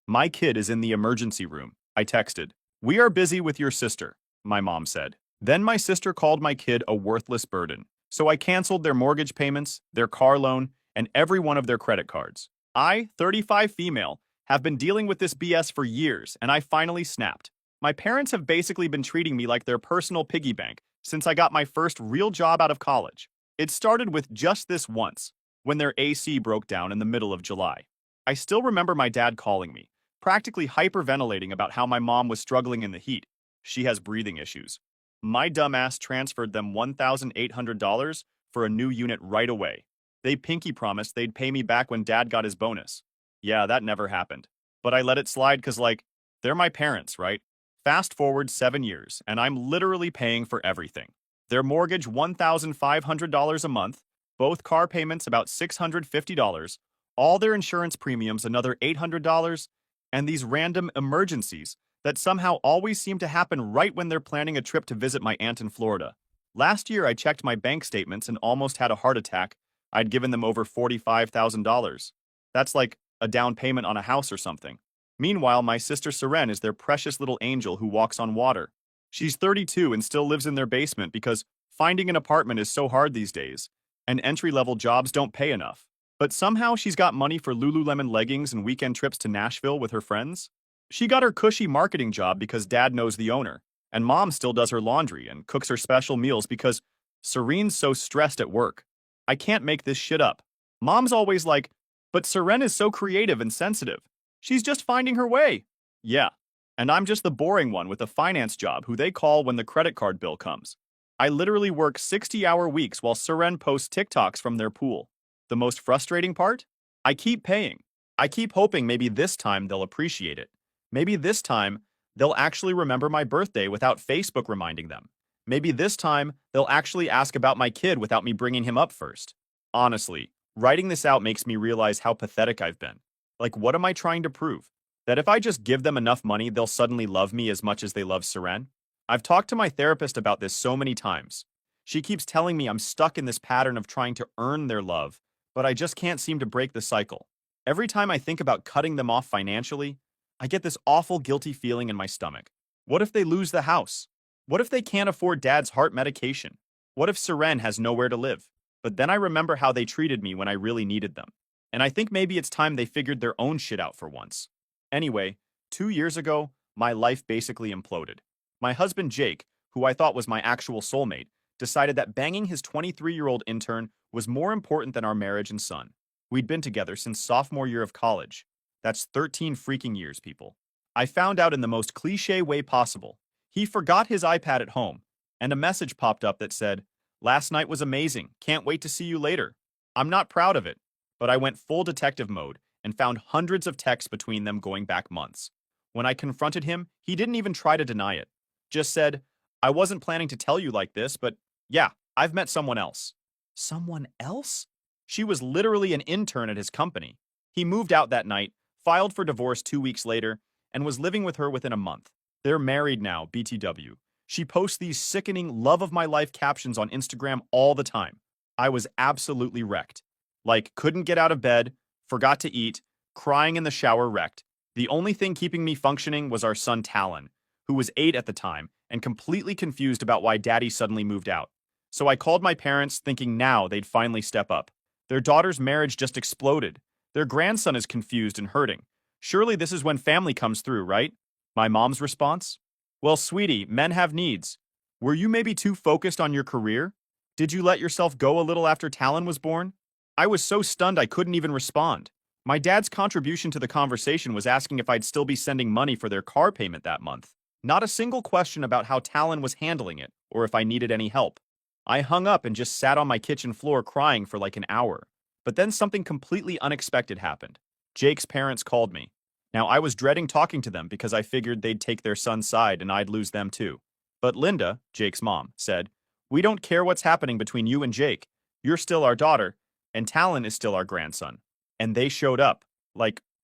My kid is in the emergency room, I texted. We are busy with your sister, my mom said. Then my sister called my kid a worthless burden, so I canceled their mortgage payments, their car loan, and every one of their credit cards. I, 35 female, have been dealing with this BS for years, and I finally snapped. My parents have basically been treating me like their personal piggy bank since I got my first real job out of college. It started with just this once, when their AC broke down in the middle of July. I still remember my dad calling me, practically hyperventilating about how my mom was struggling in the heat. She has breathing issues. My dumbass transferred them $1,800 for a new unit right away. They pinky promised they'd pay me back when dad got his bonus. Yeah, that never happened. But I let it slide because, they're my parents, right? Fast forward 7 years, and I'm literally paying for everything. Their mortgage $1,500 a month, both car payments about $650, all their insurance premiums another $800, and these random emergencies that somehow always seem to happen right when they're planning a trip to visit my aunt in Florida. Last year, I checked my bank statements and almost had a heart attack. I'd given them over $45,000. That's like a down payment on a house or something. Meanwhile, my sister Seren is their precious little angel who walks on water. She's 32 and still lives in their basement because finding an apartment is so hard these days, and entry-level jobs don't pay enough. But somehow she's got money for Lululemon leggings and weekend trips to Nashville with her friends. She got her cushy marketing job because dad knows the owner, and mom still does her laundry and cooks her special meals because Serene's so stressed at work. I can't make this shit up. Mom's always like, but Seren is so creative and sensitive. She's just finding her way. Yeah, and I'm just the boring one with a finance job who they call when the credit card bill comes. I literally work 60-hour weeks while Seren posts TikToks from their pool. The most frustrating part? I keep paying. I keep hoping maybe this time they'll appreciate it. Maybe this time they'll actually remember my birthday without Facebook reminding them. Maybe this time they'll actually ask about my kid without me bringing him up first. Honestly, writing this out makes me realize how pathetic I've been. What am I trying to prove? That if I just give them enough money, they'll suddenly love me as much as they love Seren? I've talked to my therapist about this so many times. She keeps telling me I'm stuck in this pattern of trying to earn their love, but I just can't seem to break the cycle. Every time I think about cutting them off financially, I get this awful guilty feeling in my stomach. What if they lose the house? What if they can't afford dad's heart medication? What if Seren has nowhere to live? But then I remember how they treated me when I really needed them. And I think maybe it's time they figured their own shit out for once. Anyway, 2 years ago, my life basically imploded. My husband Jake, who I thought was my actual soulmate, decided that banging his 23-year-old intern was more important than our marriage and son. We'd been together since sophomore year of college. That's 13 freaking years, people. I found out in the most cliche way possible. He forgot his iPad at home, and a message popped up that said, "Last night was amazing. Can't wait to see you later." I'm not proud of it, but I went full detective mode and found hundreds of texts between them going back months. When I confronted him, he didn't even try to deny it. Just said, "I wasn't planning to tell you like this, but yeah, I've met someone else." Someone else? She was literally an intern at his company. He moved out that night, filed for divorce 2 weeks later, and was living with her within a month. They're married now, BTW. She posts these sickening love of my life captions on Instagram all the time. I was absolutely wrecked. Couldn't get out of bed, forgot to eat, crying in the shower wrecked. The only thing keeping me functioning was our son Talon, who was 8 at the time and completely confused about why daddy suddenly moved out. So I called my parents thinking now they'd finally step up. Their daughter's marriage just exploded. Their grandson is confused and hurting. Surely this is when family comes through, right? My mom's response? Well, sweetie, men have needs. Were you maybe too focused on your career? Did you let yourself go a little after Talon was born? I was so stunned I couldn't even respond. My dad's contribution to the conversation was asking if I'd still be sending money for their car payment that month. Not a single question about how Talon was handling it or if I needed any help. I hung up and just sat on my kitchen floor crying for an hour. But then something completely unexpected happened. Jake's parents called me. Now, I was dreading talking to them because I figured they'd take their son's side and I'd lose them too. But Linda, Jake's mom, said, "We don't care what's happening between you and Jake. You're still our daughter, and Talon is still our grandson." And they showed up.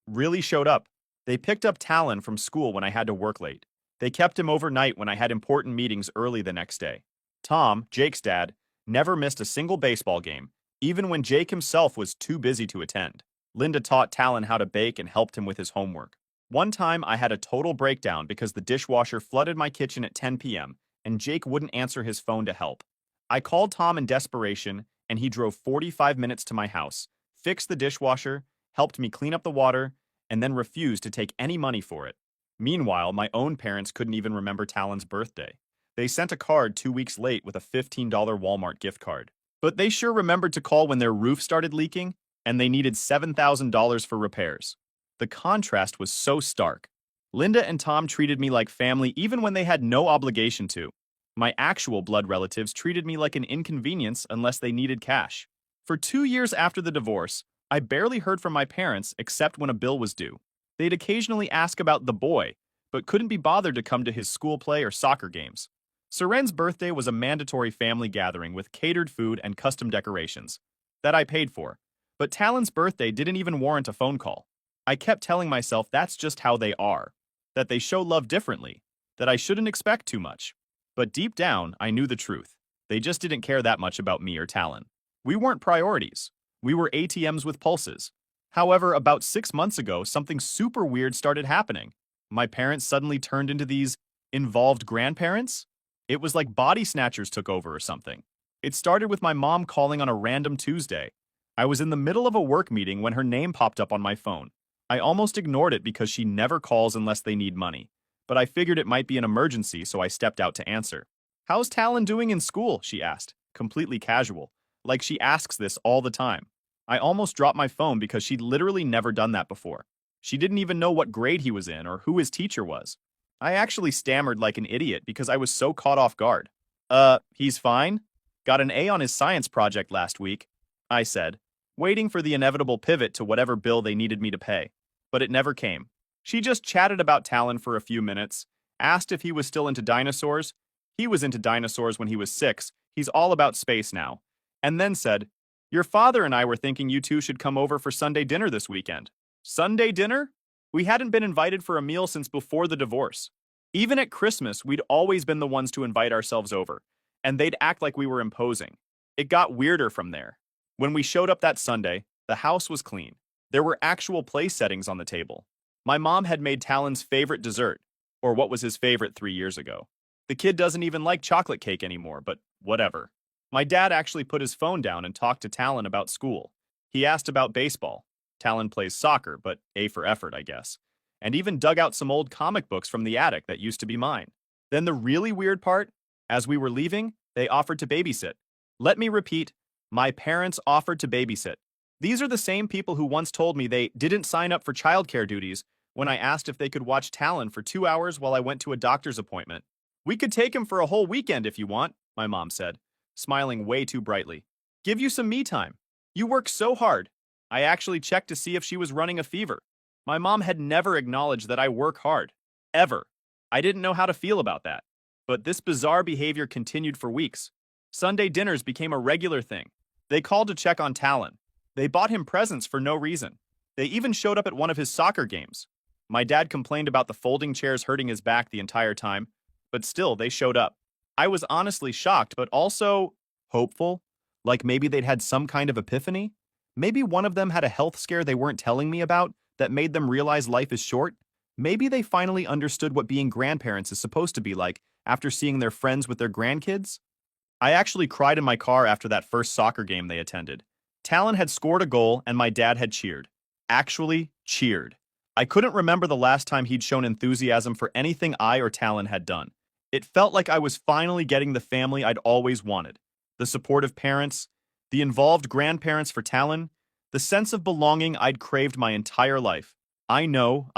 Really showed up. They picked up Talon from school when I had to work late. They kept him overnight when I had important meetings early the next day. Tom, Jake's dad, never missed a single baseball game, even when Jake himself was too busy to attend. Linda taught Talon how to bake and helped him with his homework. One time, I had a total breakdown because the dishwasher flooded my kitchen at 10 p.m., and Jake wouldn't answer his phone to help. I called Tom in desperation, and he drove 45 minutes to my house, fixed the dishwasher, helped me clean up the water, and then refused to take any money for it. Meanwhile, my own parents couldn't even remember Talon's birthday. They sent a card 2 weeks late with a $15 Walmart gift card. But they sure remembered to call when their roof started leaking, and they needed $7,000 for repairs. The contrast was so stark. Linda and Tom treated me like family even when they had no obligation to. My actual blood relatives treated me like an inconvenience unless they needed cash. For 2 years after the divorce, I barely heard from my parents except when a bill was due. They'd occasionally ask about the boy, but couldn't be bothered to come to his school play or soccer games. Seren's birthday was a mandatory family gathering with catered food and custom decorations. That I paid for. But Talon's birthday didn't even warrant a phone call. I kept telling myself that's just how they are, that they show love differently, that I shouldn't expect too much. But deep down, I knew the truth. They just didn't care that much about me or Talon. We weren't priorities. We were ATMs with pulses. However, about 6 months ago, something super weird started happening. My parents suddenly turned into these involved grandparents. It was like body snatchers took over or something. It started with my mom calling on a random Tuesday. I was in the middle of a work meeting when her name popped up on my phone. I almost ignored it because she never calls unless they need money. But I figured it might be an emergency, so I stepped out to answer. "How's Talon doing in school?" she asked, completely casual, like she asks this all the time. I almost dropped my phone because she'd literally never done that before. She didn't even know what grade he was in or who his teacher was. I actually stammered like an idiot because I was so caught off guard. He's fine? Got an A on his science project last week," I said, waiting for the inevitable pivot to whatever bill they needed me to pay. But it never came. She just chatted about Talon for a few minutes, asked if he was still into dinosaurs. He was into dinosaurs when he was 6. He's all about space now. And then said, "Your father and I were thinking you two should come over for Sunday dinner this weekend." Sunday dinner? We hadn't been invited for a meal since before the divorce. Even at Christmas, we'd always been the ones to invite ourselves over, and they'd act like we were imposing. It got weirder from there. When we showed up that Sunday, the house was clean. There were actual place settings on the table. My mom had made Talon's favorite dessert, or what was his favorite 3 years ago. The kid doesn't even like chocolate cake anymore, but whatever. My dad actually put his phone down and talked to Talon about school. He asked about baseball. Talon plays soccer, but A for effort, I guess. And even dug out some old comic books from the attic that used to be mine. Then the really weird part, as we were leaving, they offered to babysit. Let me repeat, my parents offered to babysit. These are the same people who once told me they didn't sign up for childcare duties when I asked if they could watch Talon for 2 hours while I went to a doctor's appointment. "We could take him for a whole weekend if you want," my mom said, smiling way too brightly. "Give you some me time. You work so hard." I actually checked to see if she was running a fever. My mom had never acknowledged that I work hard. Ever. I didn't know how to feel about that. But this bizarre behavior continued for weeks. Sunday dinners became a regular thing. They called to check on Talon. They bought him presents for no reason. They even showed up at one of his soccer games. My dad complained about the folding chairs hurting his back the entire time, but still, they showed up. I was honestly shocked, but also hopeful. Like maybe they'd had some kind of epiphany. Maybe one of them had a health scare they weren't telling me about that made them realize life is short. Maybe they finally understood what being grandparents is supposed to be like after seeing their friends with their grandkids. I actually cried in my car after that first soccer game they attended. Talon had scored a goal and my dad had cheered. Actually, cheered. I couldn't remember the last time he'd shown enthusiasm for anything I or Talon had done. It felt like I was finally getting the family I'd always wanted. The supportive parents, the involved grandparents for Talon, the sense of belonging I'd craved my entire life. I know.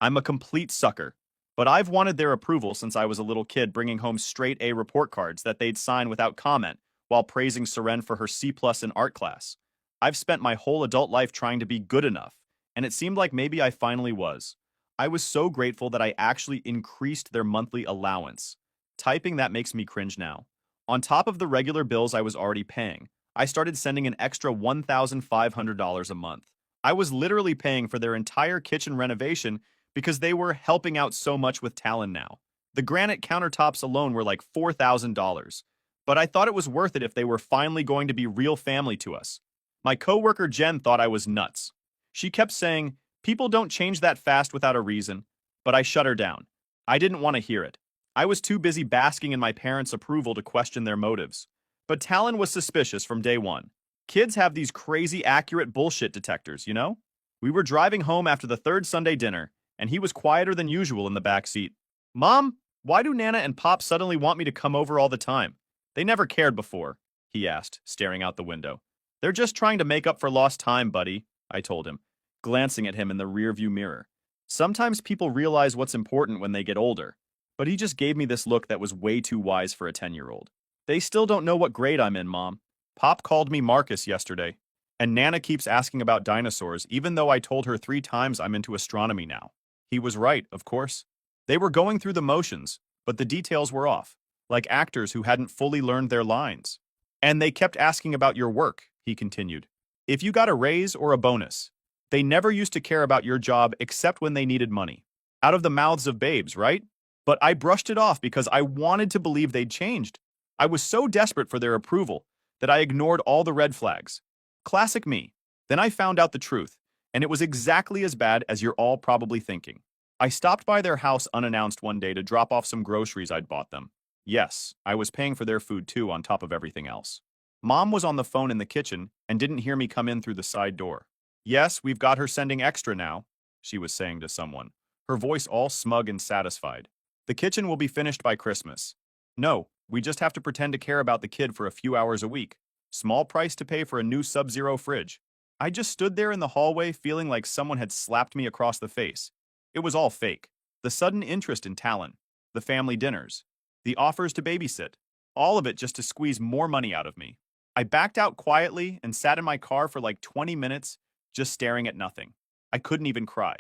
I'm a complete sucker. But I've wanted their approval since I was a little kid bringing home straight A report cards that they'd sign without comment while praising Seren for her C+ in art class. I've spent my whole adult life trying to be good enough, and it seemed like maybe I finally was. I was so grateful that I actually increased their monthly allowance. Typing that makes me cringe now. On top of the regular bills I was already paying, I started sending an extra $1,500 a month. I was literally paying for their entire kitchen renovation because they were helping out so much with Talon now. The granite countertops alone were like $4,000, but I thought it was worth it if they were finally going to be real family to us. My coworker Jen thought I was nuts. She kept saying, People don't change that fast without a reason, but I shut her down. I didn't want to hear it. I was too busy basking in my parents' approval to question their motives. But Talon was suspicious from day one. Kids have these crazy accurate bullshit detectors, you know? We were driving home after the third Sunday dinner, and he was quieter than usual in the back seat. Mom, why do Nana and Pop suddenly want me to come over all the time? They never cared before, he asked, staring out the window. They're just trying to make up for lost time, buddy, I told him, glancing at him in the rearview mirror. Sometimes people realize what's important when they get older, but he just gave me this look that was way too wise for a 10-year-old. They still don't know what grade I'm in, Mom. Pop called me Marcus yesterday, and Nana keeps asking about dinosaurs even though I told her 3 times I'm into astronomy now. He was right, of course. They were going through the motions, but the details were off, like actors who hadn't fully learned their lines. And they kept asking about your work, he continued. If you got a raise or a bonus. They never used to care about your job except when they needed money. Out of the mouths of babes, right? But I brushed it off because I wanted to believe they'd changed. I was so desperate for their approval that I ignored all the red flags. Classic me. Then I found out the truth, and it was exactly as bad as you're all probably thinking. I stopped by their house unannounced one day to drop off some groceries I'd bought them. Yes, I was paying for their food too on top of everything else. Mom was on the phone in the kitchen and didn't hear me come in through the side door. Yes, we've got her sending extra now, she was saying to someone, her voice all smug and satisfied. The kitchen will be finished by Christmas. No, we just have to pretend to care about the kid for a few hours a week. Small price to pay for a new Sub-Zero fridge. I just stood there in the hallway feeling like someone had slapped me across the face. It was all fake. The sudden interest in Talon, the family dinners, the offers to babysit, all of it just to squeeze more money out of me. I backed out quietly and sat in my car for like 20 minutes, just staring at nothing. I couldn't even cry.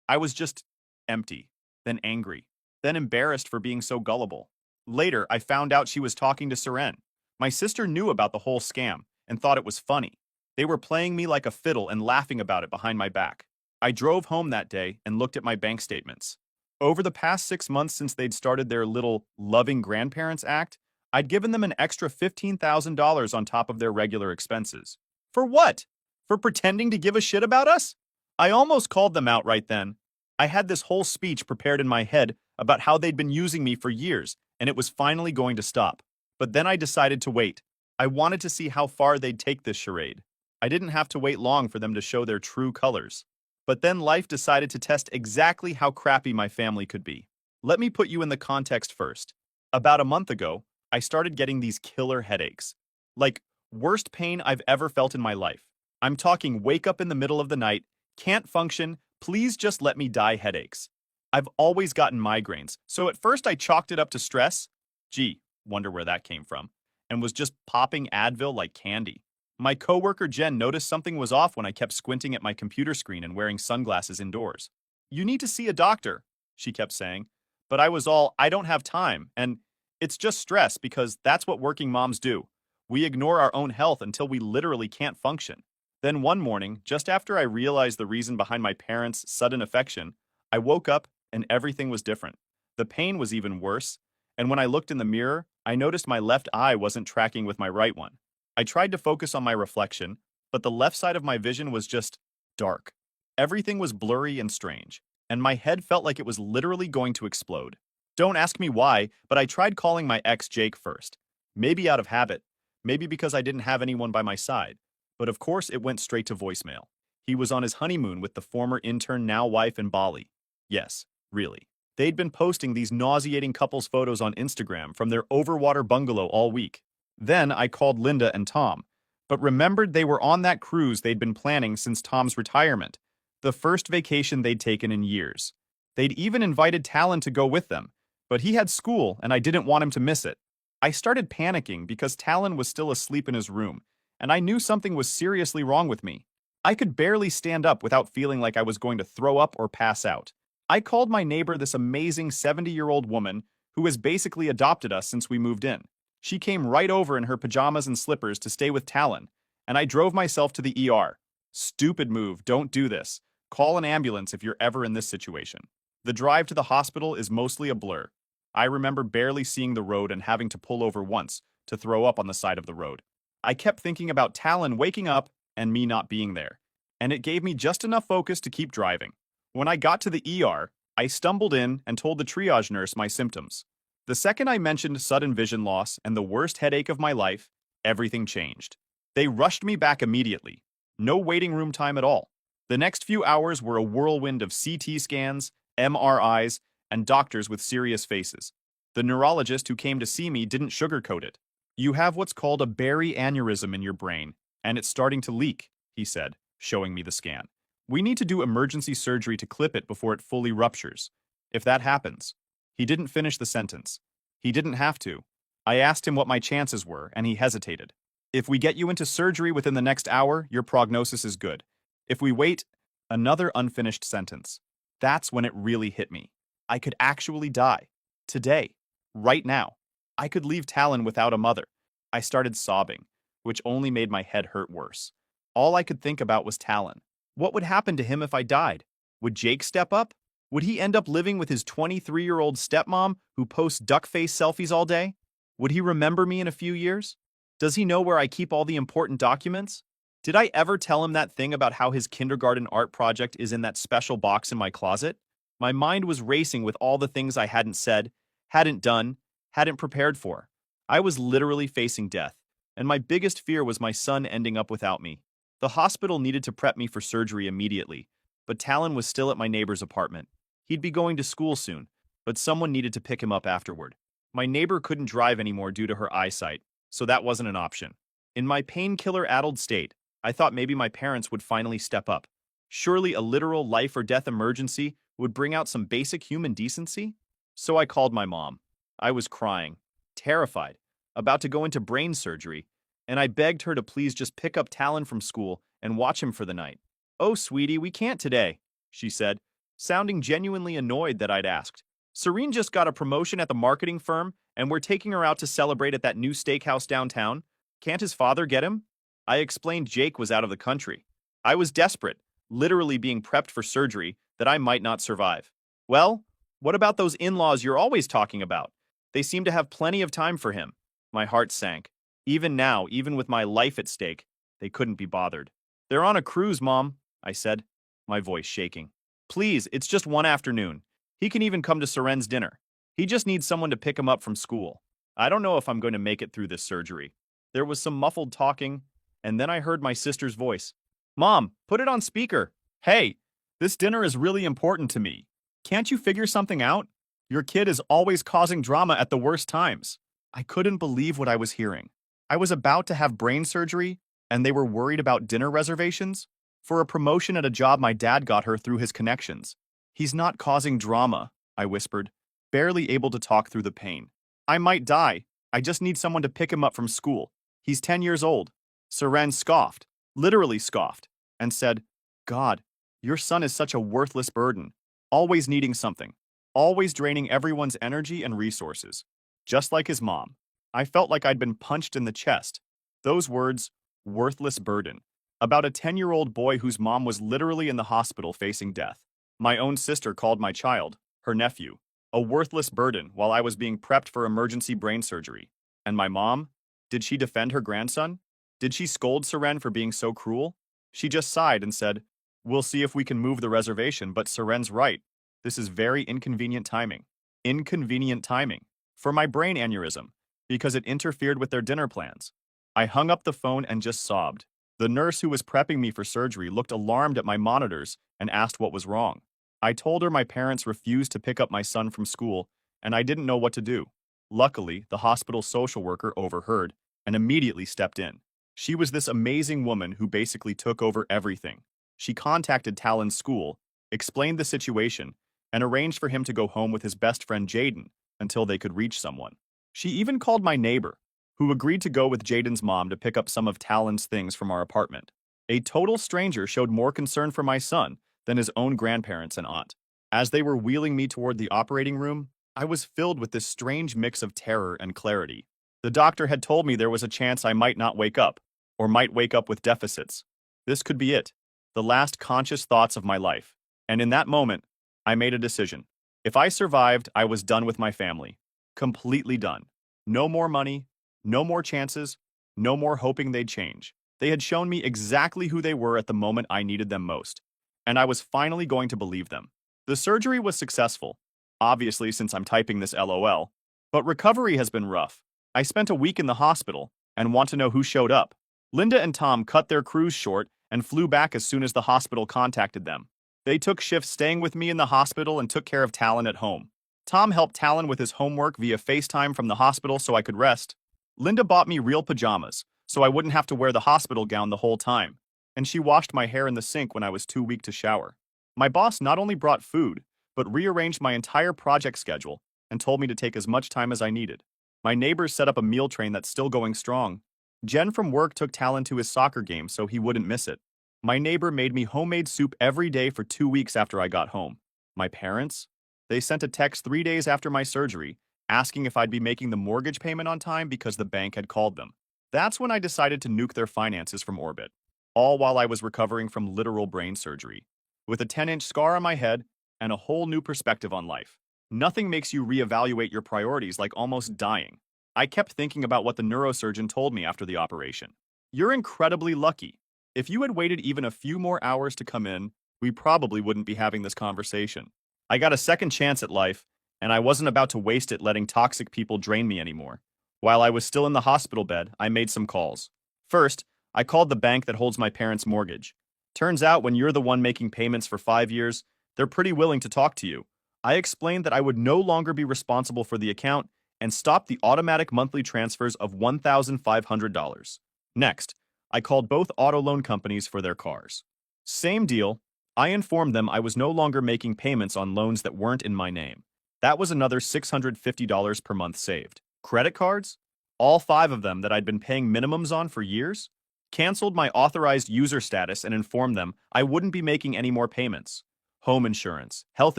I was just empty, then angry, then embarrassed for being so gullible. Later, I found out she was talking to Seren. My sister knew about the whole scam and thought it was funny. They were playing me like a fiddle and laughing about it behind my back. I drove home that day and looked at my bank statements. Over the past 6 months since they'd started their little loving grandparents act, I'd given them an extra $15,000 on top of their regular expenses. For what? For pretending to give a shit about us? I almost called them out right then. I had this whole speech prepared in my head about how they'd been using me for years, and it was finally going to stop. But then I decided to wait. I wanted to see how far they'd take this charade. I didn't have to wait long for them to show their true colors. But then life decided to test exactly how crappy my family could be. Let me put you in the context first. About a month ago, I started getting these killer headaches. Like, worst pain I've ever felt in my life. I'm talking wake up in the middle of the night, can't function, please just let me die headaches. I've always gotten migraines, so at first I chalked it up to stress. Gee, wonder where that came from. And was just popping Advil like candy. My coworker Jen noticed something was off when I kept squinting at my computer screen and wearing sunglasses indoors. You need to see a doctor, she kept saying. But I was all, I don't have time, and it's just stress because that's what working moms do. We ignore our own health until we literally can't function. Then one morning, just after I realized the reason behind my parents' sudden affection, I woke up and everything was different. The pain was even worse, and when I looked in the mirror, I noticed my left eye wasn't tracking with my right one. I tried to focus on my reflection, but the left side of my vision was just dark. Everything was blurry and strange, and my head felt like it was literally going to explode. Don't ask me why, but I tried calling my ex Jake first. Maybe out of habit, maybe because I didn't have anyone by my side. But of course it went straight to voicemail. He was on his honeymoon with the former intern now wife in Bali. Yes, really. They'd been posting these nauseating couples photos on Instagram from their overwater bungalow all week. Then I called Linda and Tom, but remembered they were on that cruise they'd been planning since Tom's retirement, the first vacation they'd taken in years. They'd even invited Talon to go with them, but he had school and I didn't want him to miss it. I started panicking because Talon was still asleep in his room, and I knew something was seriously wrong with me. I could barely stand up without feeling like I was going to throw up or pass out. I called my neighbor this amazing 70-year-old woman who has basically adopted us since we moved in. She came right over in her pajamas and slippers to stay with Talon, and I drove myself to the ER. Stupid move, don't do this. Call an ambulance if you're ever in this situation. The drive to the hospital is mostly a blur. I remember barely seeing the road and having to pull over once to throw up on the side of the road. I kept thinking about Talon waking up and me not being there. and it gave me just enough focus to keep driving. When I got to the ER, I stumbled in and told the triage nurse my symptoms. The second I mentioned sudden vision loss and the worst headache of my life, everything changed. They rushed me back immediately. No waiting room time at all. The next few hours were a whirlwind of CT scans, MRIs, and doctors with serious faces. The neurologist who came to see me didn't sugarcoat it. "You have what's called a Barry aneurysm in your brain, and it's starting to leak," he said, showing me the scan. "We need to do emergency surgery to clip it before it fully ruptures. If that happens..." He didn't finish the sentence. He didn't have to. I asked him what my chances were, and he hesitated. "If we get you into surgery within the next hour, your prognosis is good. If we wait..." Another unfinished sentence. That's when it really hit me. I could actually die. Today. Right now. I could leave Talon without a mother. I started sobbing, which only made my head hurt worse. All I could think about was Talon. What would happen to him if I died? Would Jake step up? Would he end up living with his 23-year-old stepmom who posts duck-face selfies all day? Would he remember me in a few years? Does he know where I keep all the important documents? Did I ever tell him that thing about how his kindergarten art project is in that special box in my closet? My mind was racing with all the things I hadn't said, hadn't done, hadn't prepared for. I was literally facing death, and my biggest fear was my son ending up without me. The hospital needed to prep me for surgery immediately, but Talon was still at my neighbor's apartment. He'd be going to school soon, but someone needed to pick him up afterward. My neighbor couldn't drive anymore due to her eyesight, so that wasn't an option. In my painkiller-addled state, I thought maybe my parents would finally step up. Surely a literal life-or-death emergency would bring out some basic human decency? So I called my mom. I was crying, terrified, about to go into brain surgery, and I begged her to please just pick up Talon from school and watch him for the night. "Oh, sweetie, we can't today," she said, sounding genuinely annoyed that I'd asked. "Serene just got a promotion at the marketing firm, and we're taking her out to celebrate at that new steakhouse downtown. Can't his father get him?" I explained Jake was out of the country. I was desperate, literally being prepped for surgery that I might not survive. "Well, what about those in-laws you're always talking about? They seem to have plenty of time for him." My heart sank. Even now, even with my life at stake, they couldn't be bothered. "They're on a cruise, Mom," I said, my voice shaking. "Please, it's just one afternoon. He can even come to Seren's dinner. He just needs someone to pick him up from school. I don't know if I'm going to make it through this surgery." There was some muffled talking, and then I heard my sister's voice. "Mom, put it on speaker. Hey, this dinner is really important to me. Can't you figure something out? Your kid is always causing drama at the worst times." I couldn't believe what I was hearing. I was about to have brain surgery, and they were worried about dinner reservations? For a promotion at a job my dad got her through his connections. "He's not causing drama," I whispered, barely able to talk through the pain. "I might die. I just need someone to pick him up from school. He's 10 years old." Seren scoffed, literally scoffed, and said, "God, your son is such a worthless burden, always needing something, always draining everyone's energy and resources. Just like his mom." I felt like I'd been punched in the chest. Those words, worthless burden, about a 10-year-old boy whose mom was literally in the hospital facing death. My own sister called my child, her nephew, a worthless burden while I was being prepped for emergency brain surgery. And my mom? Did she defend her grandson? Did she scold Seren for being so cruel? She just sighed and said, "We'll see if we can move the reservation, but Seren's right. This is very inconvenient timing." Inconvenient timing. For my brain aneurysm, because it interfered with their dinner plans. I hung up the phone and just sobbed. The nurse who was prepping me for surgery looked alarmed at my monitors and asked what was wrong. I told her my parents refused to pick up my son from school, and I didn't know what to do. Luckily, the hospital social worker overheard and immediately stepped in. She was this amazing woman who basically took over everything. She contacted Talon's school, explained the situation, and arranged for him to go home with his best friend Jaden until they could reach someone. She even called my neighbor, who agreed to go with Jaden's mom to pick up some of Talon's things from our apartment. A total stranger showed more concern for my son than his own grandparents and aunt. As they were wheeling me toward the operating room, I was filled with this strange mix of terror and clarity. The doctor had told me there was a chance I might not wake up, or might wake up with deficits. This could be it, the last conscious thoughts of my life. And in that moment, I made a decision. If I survived, I was done with my family. Completely done. No more money, no more chances, no more hoping they'd change. They had shown me exactly who they were at the moment I needed them most, and I was finally going to believe them. The surgery was successful, obviously since I'm typing this LOL, but recovery has been rough. I spent a week in the hospital and want to know who showed up. Linda and Tom cut their cruise short and flew back as soon as the hospital contacted them. They took shifts staying with me in the hospital and took care of Talon at home. Tom helped Talon with his homework via FaceTime from the hospital so I could rest. Linda bought me real pajamas, so I wouldn't have to wear the hospital gown the whole time, and she washed my hair in the sink when I was too weak to shower. My boss not only brought food, but rearranged my entire project schedule and told me to take as much time as I needed. My neighbors set up a meal train that's still going strong. Jen from work took Talon to his soccer game so he wouldn't miss it. My neighbor made me homemade soup every day for 2 weeks after I got home. My parents? They sent a text 3 days after my surgery, asking if I'd be making the mortgage payment on time because the bank had called them. That's when I decided to nuke their finances from orbit, all while I was recovering from literal brain surgery. With a 10-inch scar on my head and a whole new perspective on life. Nothing makes you reevaluate your priorities like almost dying. I kept thinking about what the neurosurgeon told me after the operation. You're incredibly lucky. If you had waited even a few more hours to come in, we probably wouldn't be having this conversation. I got a second chance at life, and I wasn't about to waste it letting toxic people drain me anymore. While I was still in the hospital bed, I made some calls. First, I called the bank that holds my parents' mortgage. Turns out when you're the one making payments for 5 years, they're pretty willing to talk to you. I explained that I would no longer be responsible for the account and stop the automatic monthly transfers of $1,500. Next, I called both auto loan companies for their cars. Same deal. I informed them I was no longer making payments on loans that weren't in my name. That was another $650 per month saved. Credit cards? All 5 of them that I'd been paying minimums on for years? Canceled my authorized user status and informed them I wouldn't be making any more payments. Home insurance, health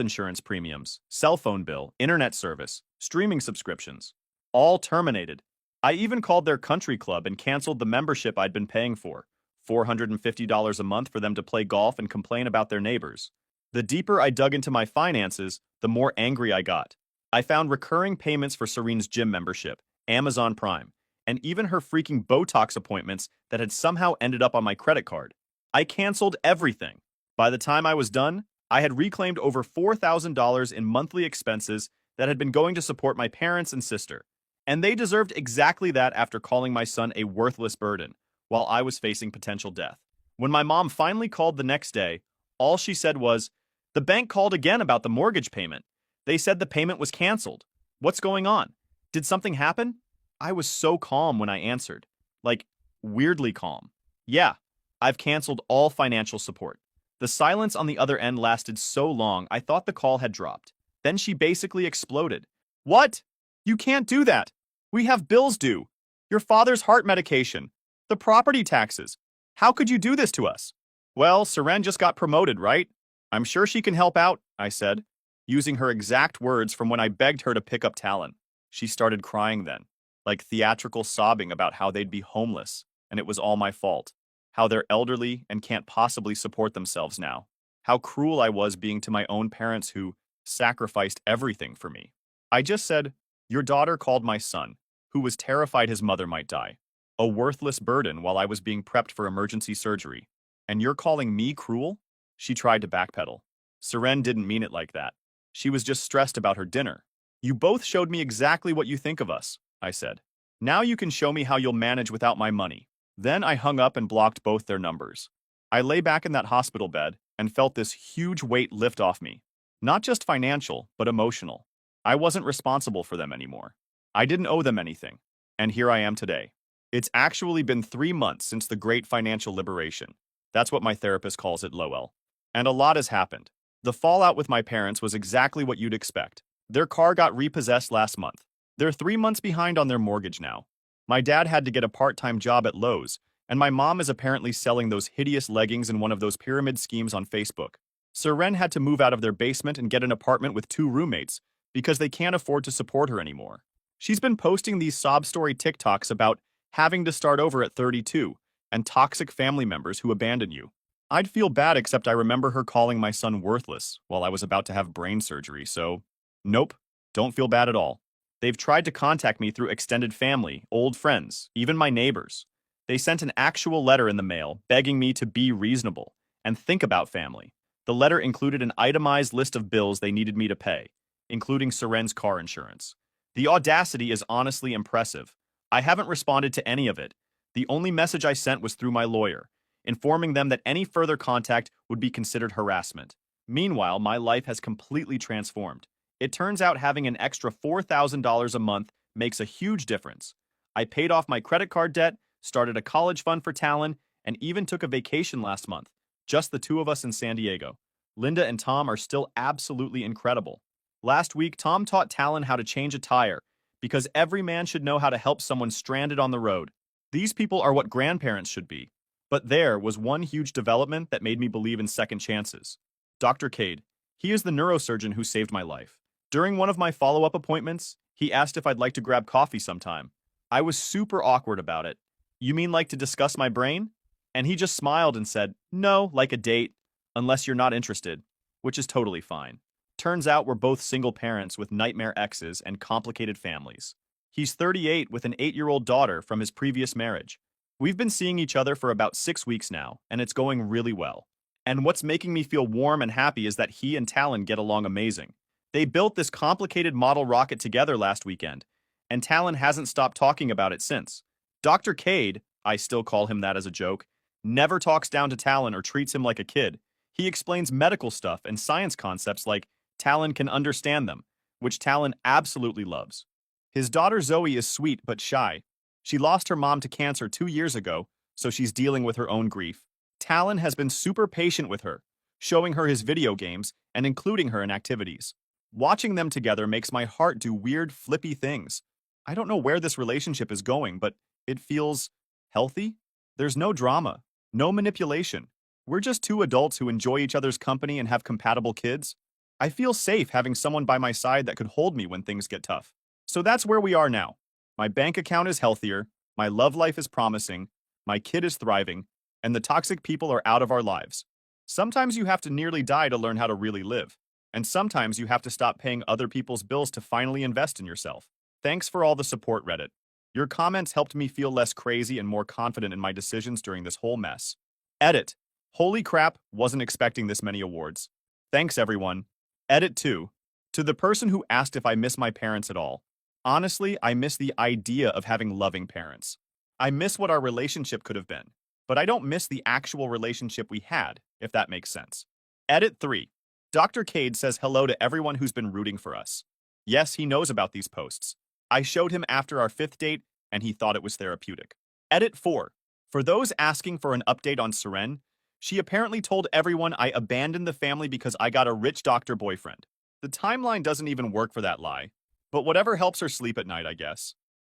insurance premiums, cell phone bill, internet service, streaming subscriptions. All terminated. I even called their country club and canceled the membership I'd been paying for. $450 a month for them to play golf and complain about their neighbors. The deeper I dug into my finances, the more angry I got. I found recurring payments for Serene's gym membership, Amazon Prime, and even her freaking Botox appointments that had somehow ended up on my credit card. I canceled everything. By the time I was done, I had reclaimed over $4,000 in monthly expenses that had been going to support my parents and sister. And they deserved exactly that after calling my son a worthless burden, while I was facing potential death. When my mom finally called the next day, all she said was, "The bank called again about the mortgage payment. They said the payment was canceled. What's going on? Did something happen?" I was so calm when I answered. Like, weirdly calm. "Yeah, I've canceled all financial support." The silence on the other end lasted so long I thought the call had dropped. Then she basically exploded. "What? You can't do that. We have bills due. Your father's heart medication. The property taxes. How could you do this to us?" "Well, Seren just got promoted, right? I'm sure she can help out," I said, using her exact words from when I begged her to pick up Talon. She started crying then, like theatrical sobbing about how they'd be homeless, and it was all my fault. How they're elderly and can't possibly support themselves now. How cruel I was being to my own parents who sacrificed everything for me. I just said, "Your daughter called my son, who was terrified his mother might die. A worthless burden while I was being prepped for emergency surgery. And you're calling me cruel?" She tried to backpedal. Seren didn't mean it like that. She was just stressed about her dinner. "You both showed me exactly what you think of us," I said. "Now you can show me how you'll manage without my money." Then I hung up and blocked both their numbers. I lay back in that hospital bed and felt this huge weight lift off me. Not just financial, but emotional. I wasn't responsible for them anymore. I didn't owe them anything. And here I am today. It's actually been 3 months since the great financial liberation. That's what my therapist calls it, Lowell. And a lot has happened. The fallout with my parents was exactly what you'd expect. Their car got repossessed last month. They're 3 months behind on their mortgage now. My dad had to get a part-time job at Lowe's, and my mom is apparently selling those hideous leggings in one of those pyramid schemes on Facebook. Seren had to move out of their basement and get an apartment with 2 roommates because they can't afford to support her anymore. She's been posting these sob story TikToks about having to start over at 32 and toxic family members who abandon you. I'd feel bad except I remember her calling my son worthless while I was about to have brain surgery, so nope, don't feel bad at all. They've tried to contact me through extended family, old friends, even my neighbors. They sent an actual letter in the mail begging me to be reasonable and think about family. The letter included an itemized list of bills they needed me to pay, including Seren's car insurance. The audacity is honestly impressive. I haven't responded to any of it. The only message I sent was through my lawyer, informing them that any further contact would be considered harassment. Meanwhile, my life has completely transformed. It turns out having an extra $4,000 a month makes a huge difference. I paid off my credit card debt, started a college fund for Talon, and even took a vacation last month. Just the two of us in San Diego. Linda and Tom are still absolutely incredible. Last week, Tom taught Talon how to change a tire, because every man should know how to help someone stranded on the road. These people are what grandparents should be. But there was one huge development that made me believe in second chances. Dr. Cade. He is the neurosurgeon who saved my life. During one of my follow-up appointments, he asked if I'd like to grab coffee sometime. I was super awkward about it. You mean like to discuss my brain? And he just smiled and said, no, like a date, unless you're not interested, which is totally fine. Turns out we're both single parents with nightmare exes and complicated families. He's 38 with an 8-year-old daughter from his previous marriage. We've been seeing each other for about 6 weeks now, and it's going really well. And what's making me feel warm and happy is that he and Talon get along amazing. They built this complicated model rocket together last weekend, and Talon hasn't stopped talking about it since. Dr. Cade, I still call him that as a joke, never talks down to Talon or treats him like a kid. He explains medical stuff and science concepts like Talon can understand them, which Talon absolutely loves. His daughter Zoe is sweet but shy. She lost her mom to cancer 2 years ago, so she's dealing with her own grief. Talon has been super patient with her, showing her his video games and including her in activities. Watching them together makes my heart do weird, flippy things. I don't know where this relationship is going, but it feels healthy. There's no drama, no manipulation. We're just two adults who enjoy each other's company and have compatible kids. I feel safe having someone by my side that could hold me when things get tough. So that's where we are now. My bank account is healthier, my love life is promising, my kid is thriving, and the toxic people are out of our lives. Sometimes you have to nearly die to learn how to really live. And sometimes you have to stop paying other people's bills to finally invest in yourself. Thanks for all the support, Reddit. Your comments helped me feel less crazy and more confident in my decisions during this whole mess. Edit. Holy crap, wasn't expecting this many awards. Thanks, everyone. Edit 2. To the person who asked if I miss my parents at all. Honestly, I miss the idea of having loving parents. I miss what our relationship could have been. But I don't miss the actual relationship we had, if that makes sense. Edit 3. Dr. Cade says hello to everyone who's been rooting for us. Yes, he knows about these posts. I showed him after our 5th date, and he thought it was therapeutic. Edit 4. For those asking for an update on Seren, she apparently told everyone I abandoned the family because I got a rich doctor boyfriend. The timeline doesn't even work for that lie. But whatever helps her sleep at night, I guess.